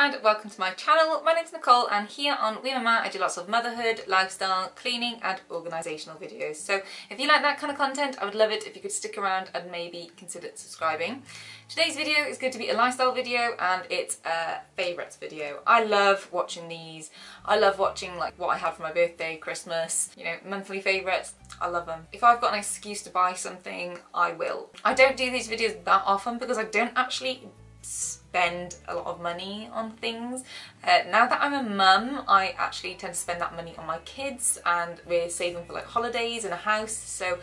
and welcome to my channel. My name's Nicole and here on We Mama I do lots of motherhood, lifestyle, cleaning and organisational videos. So if you like that kind of content, I would love it if you could stick around and maybe consider subscribing. Today's video is going to be a lifestyle video and it's a favourites video. I love watching these. I love watching like what I have for my birthday, Christmas, you know, monthly favourites. I love them. If I've got an excuse to buy something, I will. I don't do these videos that often because I don't actually spend a lot of money on things. Now that I'm a mum, I actually tend to spend that money on my kids and we're saving for like holidays and a house, so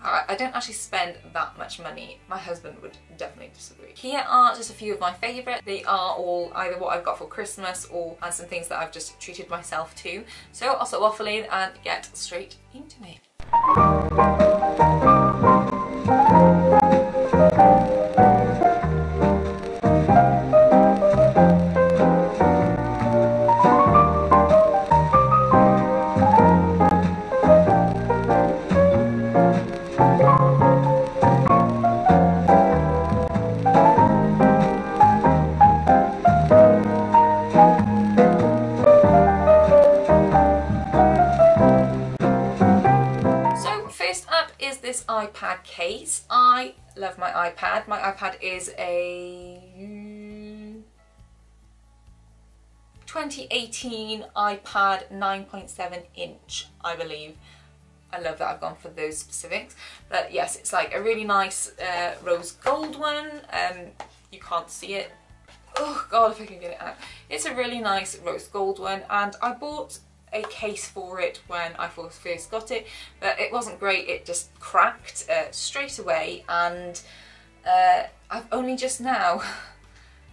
I don't actually spend that much money. My husband would definitely disagree. Here are just a few of my favourites. They are all either what I've got for Christmas or and some things that I've just treated myself to. So I'll stop waffling and get straight into it. iPad case. I love my iPad. My iPad is a 2018 iPad 9.7 inch, I believe. I love that I've gone for those specifics. But yes, it's like a really nice rose gold one. You can't see it. Oh god, if I can get it out. It's a really nice rose gold one and I bought a case for it when I first got it, but it wasn't great. It just cracked straight away and I've only just now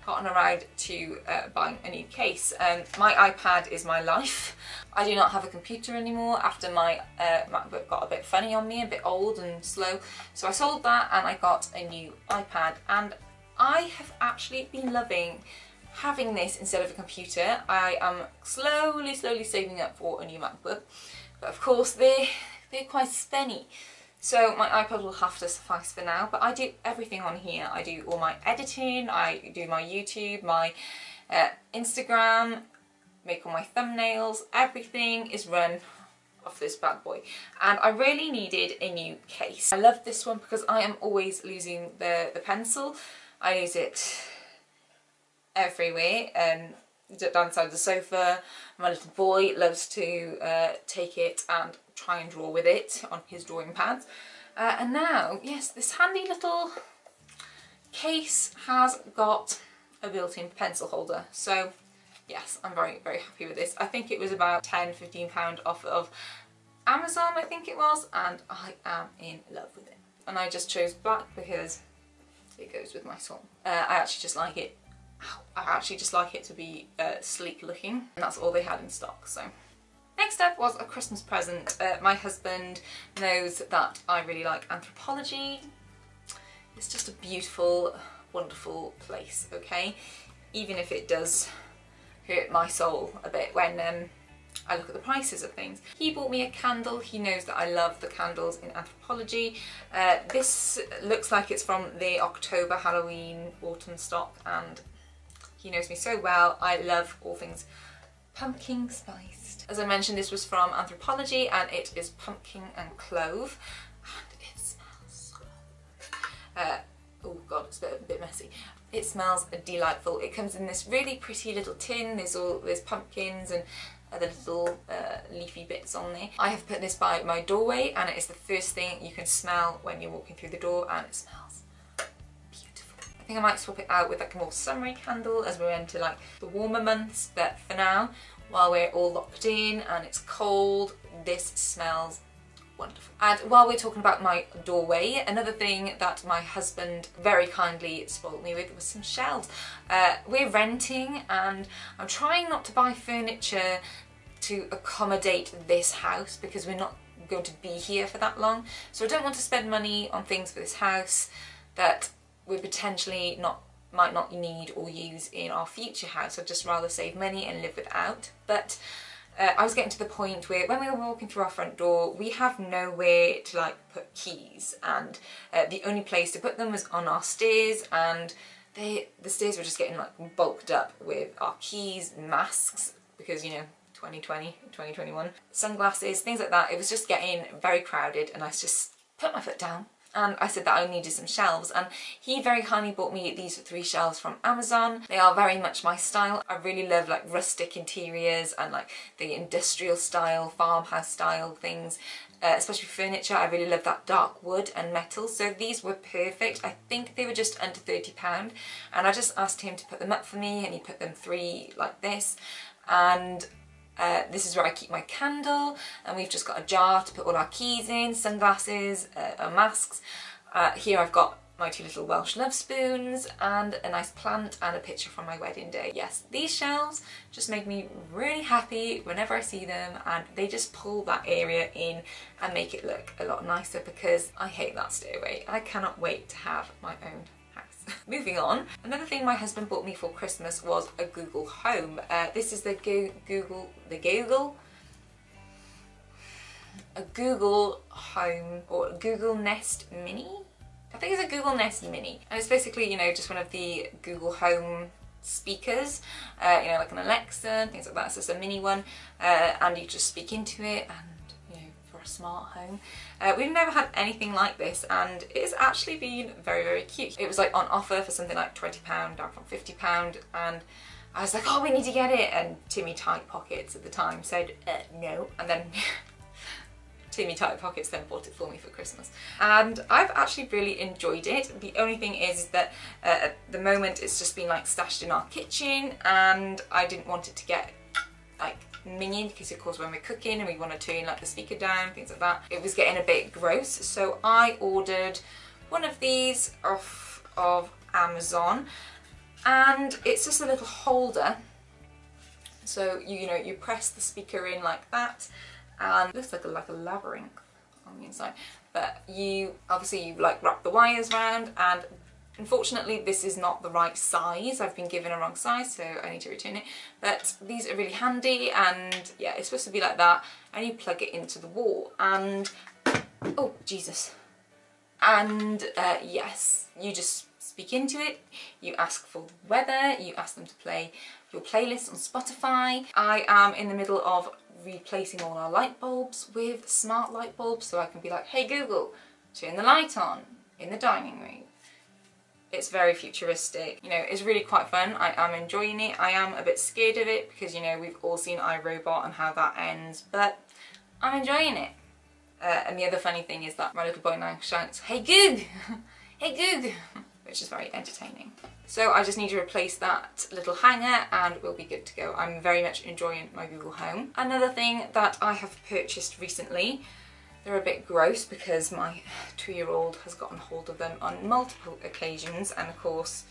gotten around to buying a new case. My iPad is my life. I do not have a computer anymore after my MacBook got a bit funny on me, a bit old and slow, so I sold that and I got a new iPad and I have actually been loving having this instead of a computer. I am slowly saving up for a new MacBook, but of course they're quite spenny, so my iPad will have to suffice for now. But I do everything on here. I do all my editing, I do my YouTube, my Instagram, make all my thumbnails. Everything is run off this bad boy and I really needed a new case. I love this one because I am always losing the pencil. I use it everywhere, down the side of the sofa. My little boy loves to take it and try and draw with it on his drawing pads. And now, yes, this handy little case has got a built-in pencil holder. So yes, I'm very happy with this. I think it was about £10–15 off of Amazon, I think it was, and I am in love with it. And I just chose black because it goes with my song. I actually just like it. I actually just like it to be sleek looking, and that's all they had in stock. So next up was a Christmas present. My husband knows that I really like anthropology. It's just a beautiful, wonderful place, okay? Even if it does hurt my soul a bit when I look at the prices of things. He bought me a candle. He knows that I love the candles in anthropology. This looks like it's from the October, Halloween, autumn stock, and he knows me so well. I love all things pumpkin spiced. As I mentioned, this was from Anthropology and it is pumpkin and clove and it smells so oh god, it's a bit messy. It smells delightful. It comes in this really pretty little tin. There's pumpkins and other little leafy bits on there. I have put this by my doorway and it is the first thing you can smell when you're walking through the door and it smells beautiful. I think I might swap it out with like a more summery candle as we're into like the warmer months, but for now, while we're all locked in and it's cold, this smells wonderful. And while we're talking about my doorway, another thing that my husband very kindly spoiled me with was some shelves. We're renting and I'm trying not to buy furniture to accommodate this house because we're not going to be here for that long. So I don't want to spend money on things for this house that we potentially might not need or use in our future house. I'd just rather save money and live without. But I was getting to the point where when we were walking through our front door, we have nowhere to like put keys, and the only place to put them was on our stairs, and the stairs were just getting like bulked up with our keys, masks, because you know, 2020, 2021, sunglasses, things like that. It was just getting very crowded, and I just put my foot down and I said that I needed some shelves, and he very kindly bought me these 3 shelves from Amazon. They are very much my style. I really love like rustic interiors and like the industrial style, farmhouse style things, especially furniture. I really love that dark wood and metal, so these were perfect. I think they were just under £30, and I just asked him to put them up for me, and he put them 3 like this. And this is where I keep my candle, and we've just got a jar to put all our keys in, sunglasses, our masks. Here I've got my 2 little Welsh love spoons and a nice plant and a picture from my wedding day. Yes, these shelves just make me really happy whenever I see them, and they just pull that area in and make it look a lot nicer, because I hate that stairway. I cannot wait to have my own house. Moving on, another thing my husband bought me for Christmas was a Google Home. This is the Google Home, or Google Nest Mini. I think it's a Google Nest Mini, and it's basically, you know, just one of the Google Home speakers, you know, like an Alexa and things like that. So it's a mini one, and you just speak into it, and you know, for a smart home. We've never had anything like this, and it's actually been very, very cute. It was like on offer for something like £20, down from £50, and I was like, oh, we need to get it, and Timmy Tight Pockets at the time said no, and then Timmy Tight Pockets then bought it for me for Christmas, and I've actually really enjoyed it. The only thing is that at the moment it's just been like stashed in our kitchen, and I didn't want it to get like minging, because of course when we're cooking and we want to turn like the speaker down, things like that, it was getting a bit gross. So I ordered one of these off of Amazon, and it's just a little holder. So you know, you press the speaker in like that, and it looks like a labyrinth on the inside, but you obviously like wrap the wires around, and unfortunately this is not the right size. I've been given a wrong size, so I need to return it, but these are really handy. And yeah, it's supposed to be like that, and you plug it into the wall, and oh Jesus, and yes, you just speak into it, you ask for the weather, you ask them to play your playlist on Spotify. I am in the middle of replacing all our light bulbs with smart light bulbs, so I can be like, hey Google, turn the light on in the dining room. It's very futuristic, you know, it's really quite fun. I am enjoying it. I am a bit scared of it because, you know, we've all seen iRobot and how that ends, but I'm enjoying it. And the other funny thing is that my little boy now shouts, hey Goog, hey Goog, which is very entertaining. So I just need to replace that little hanger and we'll be good to go. I'm very much enjoying my Google Home. Another thing that I have purchased recently, they're a bit gross because my 2-year-old has gotten hold of them on multiple occasions, and of course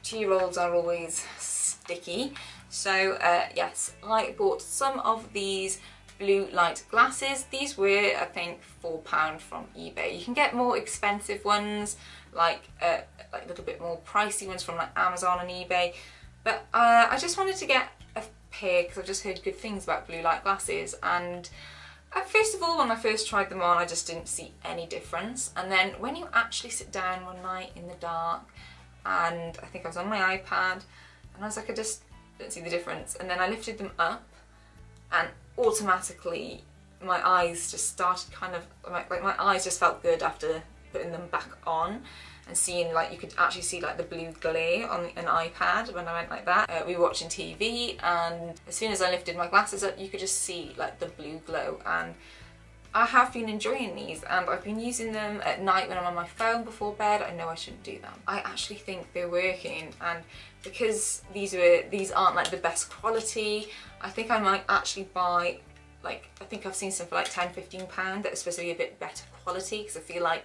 2-year-olds are always sticky. So yes, I bought some of these blue light glasses. These were, I think, £4 from eBay. You can get more expensive ones, like a little bit more pricey ones from like Amazon and eBay, but I just wanted to get a pair because I've just heard good things about blue light glasses. And first of all, when I first tried them on, I just didn't see any difference, and then when you actually sit down one night in the dark, and I think I was on my iPad, and I was like, I just don't see the difference, and then I lifted them up, and automatically my eyes just started kind of, like my eyes just felt good after putting them back on, and seeing, like, you could actually see like the blue glare on an iPad when I went like that. We were watching TV, and as soon as I lifted my glasses up, you could just see like the blue glow, and I have been enjoying these, and I've been using them at night when I'm on my phone before bed. I know I shouldn't do that. I actually think they're working, and because these aren't like the best quality, I think I might actually buy, like, I think I've seen some for like £10–15 that are supposed to be a bit better quality, because I feel like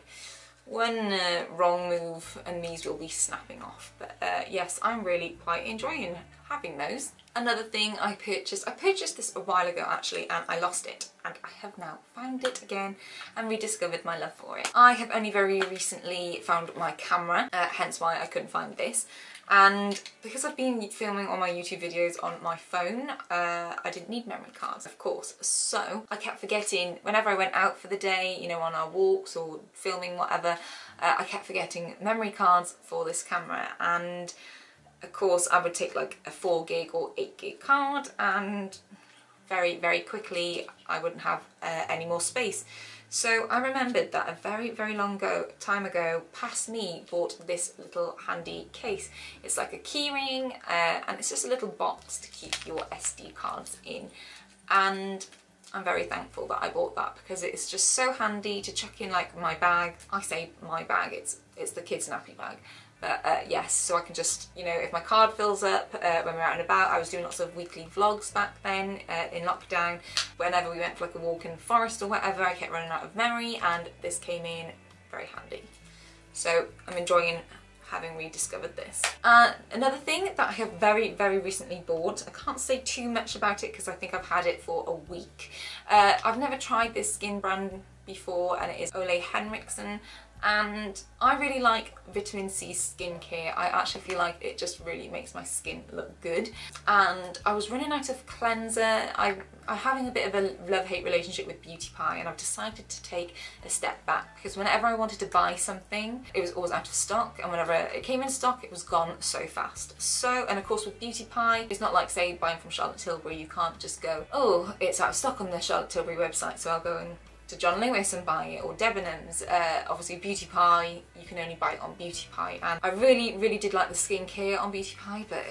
one wrong move and these will be snapping off. But yes, I'm really quite enjoying having those. Another thing I purchased this a while ago actually, and I lost it, and I have now found it again and rediscovered my love for it. I have only very recently found my camera, hence why I couldn't find this, And because I've been filming all my YouTube videos on my phone, I didn't need memory cards, of course. So I kept forgetting, whenever I went out for the day, you know, on our walks or filming, whatever, I kept forgetting memory cards for this camera. And of course I would take like a 4 gig or 8 gig card, and very, very quickly I wouldn't have any more space. So I remembered that a very, very long time ago, past me bought this little handy case. It's like a key ring, and it's just a little box to keep your SD cards in. And I'm very thankful that I bought that, because it's just so handy to chuck in like my bag. I say my bag, it's the kids' nappy bag. But yes, so I can just, you know, if my card fills up when we're out and about. I was doing lots of weekly vlogs back then in lockdown. Whenever we went for like a walk in the forest or whatever, I kept running out of memory, and this came in very handy. So I'm enjoying having rediscovered this. Another thing that I have very, very recently bought, I can't say too much about it because I think I've had it for a week. I've never tried this skin brand before, and it is Ole Henriksen. And I really like vitamin C skincare. I actually feel like it just really makes my skin look good. And I was running out of cleanser. I'm having a bit of a love-hate relationship with Beauty Pie, and I've decided to take a step back, because whenever I wanted to buy something, it was always out of stock, and whenever it came in stock, it was gone so fast. So, and of course with Beauty Pie, it's not like, say, buying from Charlotte Tilbury. You can't just go, oh, it's out of stock on the Charlotte Tilbury website, so I'll go and to John Lewis and buy it, or Debenhams. Obviously Beauty Pie, you can only buy it on Beauty Pie, and I really, really did like the skincare on Beauty Pie, but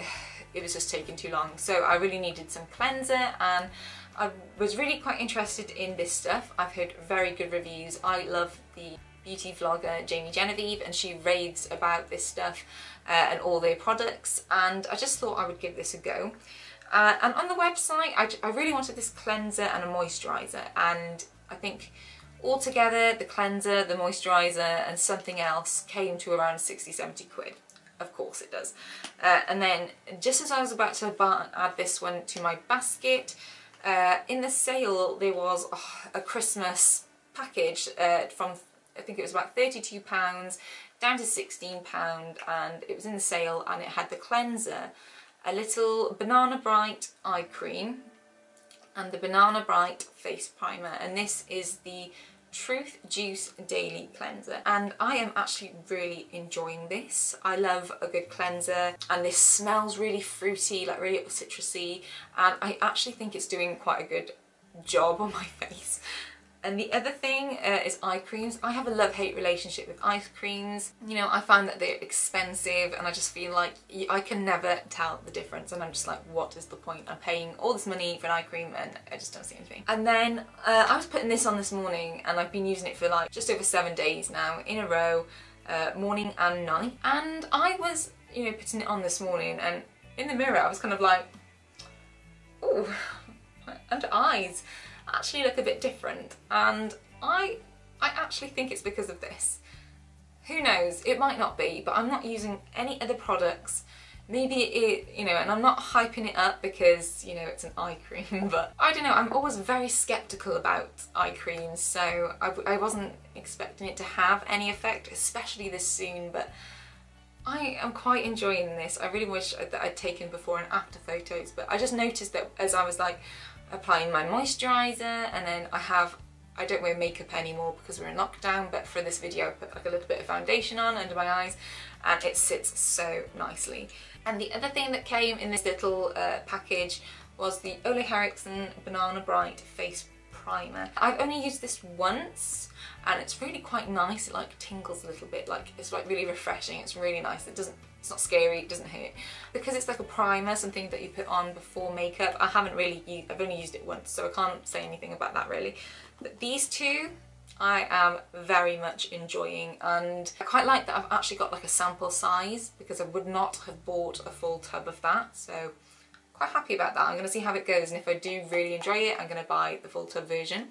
it was just taking too long. So I really needed some cleanser, and I was really quite interested in this stuff. I've heard very good reviews. I love the beauty vlogger Jamie Genevieve, and she raves about this stuff and all their products, and I just thought I would give this a go. And on the website, I really wanted this cleanser and a moisturiser, and I think altogether the cleanser, the moisturiser and something else came to around 60-70 quid. Of course it does. And then just as I was about to add this one to my basket, in the sale there was a Christmas package from, I think it was about £32 down to £16, and it was in the sale, and it had the cleanser, a little Banana Bright eye cream, and the Banana Bright face primer, and this is the Truth Juice Daily Cleanser, and I am actually really enjoying this. I love a good cleanser, and this smells really fruity, like really citrusy, and I actually think it's doing quite a good job on my face. And the other thing is eye creams. I have a love-hate relationship with eye creams. You know, I find that they're expensive, and I just feel like I can never tell the difference, and I'm just like, what is the point? I'm paying all this money for an eye cream and I just don't see anything. And then I was putting this on this morning, and I've been using it for like just over 7 days now in a row, morning and night. And I was, you know, putting it on this morning, and in the mirror I was kind of like, oh, my under eyes actually look a bit different, and I actually think it's because of this. Who knows, it might not be, but I'm not using any other products. Maybe it, you know, and I'm not hyping it up because, you know, it's an eye cream, but I don't know, I'm always very skeptical about eye creams, so I wasn't expecting it to have any effect, especially this soon, but I am quite enjoying this. I really wish that I'd taken before and after photos, but I just noticed that as I was like applying my moisturiser, and then I don't wear makeup anymore because we're in lockdown, but for this video I put like a little bit of foundation on under my eyes, and it sits so nicely. And the other thing that came in this little package was the Ole Henriksen Banana Bright Face Primer. I've only used this once, and it's really quite nice. It like tingles a little bit, like it's like really refreshing. It's really nice. It's not scary, it doesn't hurt. Because it's like a primer, something that you put on before makeup, I've only used it once, so I can't say anything about that really. But these two, I am very much enjoying, and I quite like that I've actually got like a sample size, because I would not have bought a full tub of that, so quite happy about that. I'm going to see how it goes, and if I do really enjoy it, I'm going to buy the full tub version.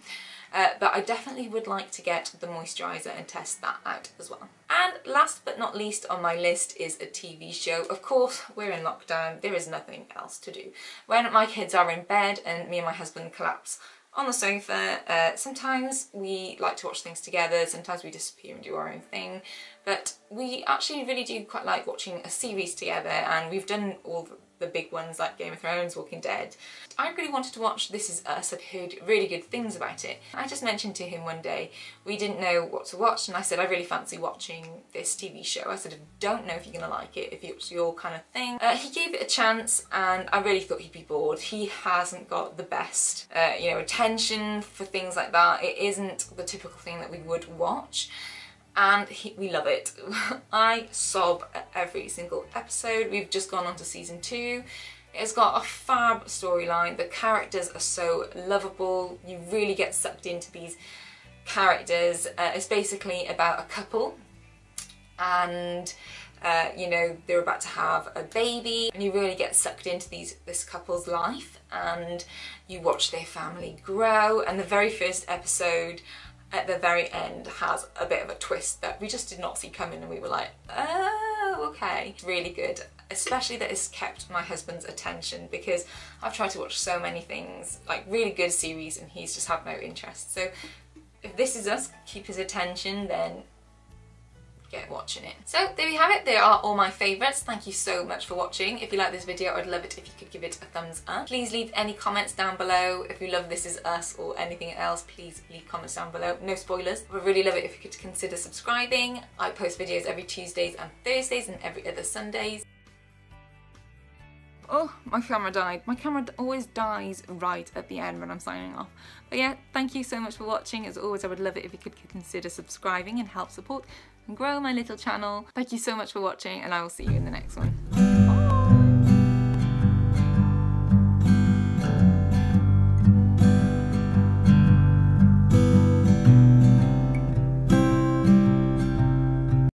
But I definitely would like to get the moisturiser and test that out as well. And last but not least on my list is a TV show. Of course, we're in lockdown, there is nothing else to do. When my kids are in bed and me and my husband collapse on the sofa. Sometimes we like to watch things together, sometimes we disappear and do our own thing, but we actually really do quite like watching a series together, and we've done all the big ones like Game of Thrones, Walking Dead. I really wanted to watch This Is Us. I'd heard really good things about it. I just mentioned to him one day, we didn't know what to watch, and I said I really fancy watching this TV show. I said I don't know if you're gonna like it, if it's your kind of thing. He gave it a chance and I really thought he'd be bored. He hasn't got the best you know, attention for things like that. It isn't the typical thing that we would watch. And we love it. I sob at every single episode. We've just gone on to season 2. It's got a fab storyline. The characters are so lovable. You really get sucked into these characters. It's basically about a couple, and you know, they're about to have a baby, and you really get sucked into this couple's life, and you watch their family grow. And the very first episode, at the very end, has a bit of a twist that we just did not see coming, and we were like, oh, okay. It's really good, especially that it's kept my husband's attention, because I've tried to watch so many things, like really good series, and he's just had no interest. So if This Is Us keep his attention, then get watching it. So there you have it. There are all my favourites. Thank you so much for watching. If you like this video, I'd love it if you could give it a thumbs up. Please leave any comments down below. If you love This Is Us or anything else, please leave comments down below. No spoilers. I would really love it if you could consider subscribing. I post videos every Tuesdays and Thursdays and every other Sundays. Oh, my camera died. My camera always dies right at the end when I'm signing off. But yeah, thank you so much for watching. As always, I would love it if you could consider subscribing and help support and grow my little channel. Thank you so much for watching, and I will see you in the next one.